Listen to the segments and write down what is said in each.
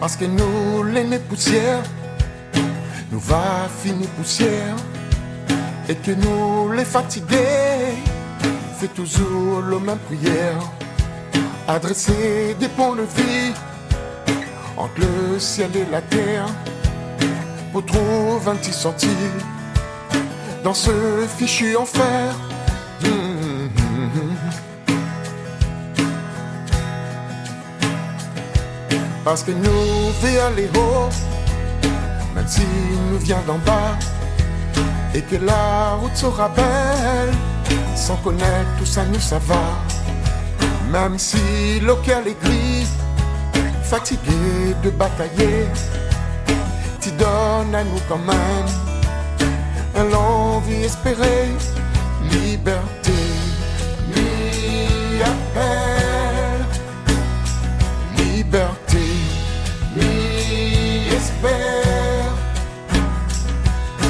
Parce que nous, l'aîné poussière, nous va finir poussière. Et que nous, les fatigués, fait toujours la même prière. Adresser des ponts de vie entre le ciel et la terre, pour trouver un petit sorti dans ce fichu enfer. Parce que nous veut aller haut, même si nous vient d'en bas, et que la route sera belle, sans connaître tout ça, nous ça va. Même si le cœur est gris, fatigué de batailler, tu donnes à nous quand même l'envie espérée, liberté, mi appel, liberté, mi espère.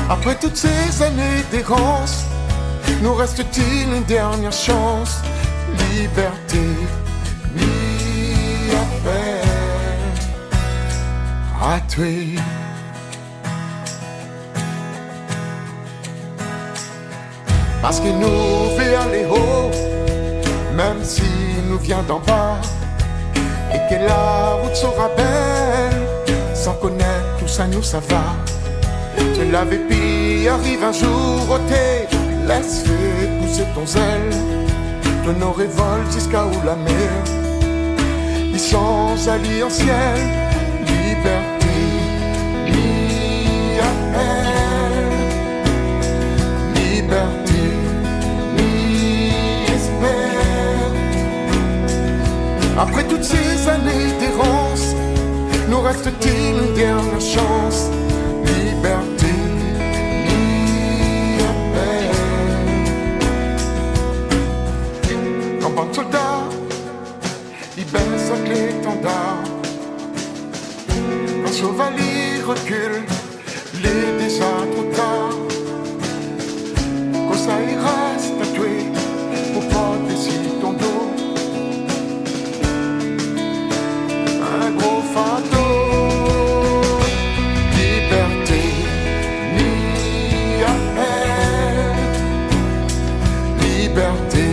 Après toutes ces années d'errance, nous reste-t-il une dernière chance, liberté, mi appel à toi. Parce que nous veut aller haut, même si nous vient d'en bas, et que la route sera belle, sans connaître tout ça, nous ça va. Tu l'avais pris, arrive un jour au thé, laisse faire pousser ton zèle, de nos révoltes jusqu'à où la mer, et sans allier en ciel, liberté, mi appel, liberté, mi espère. Après toutes ces années d'errance, nous reste-t-il une dernière chance, liberté, mi appel. Quand bon soldat libère sa clé étendard, quand chevalier recule, il est déjà trop tard. Quand ça y reste à tuer pour protéger ton dos, un gros fardeau. Liberté, mi appel, liberté.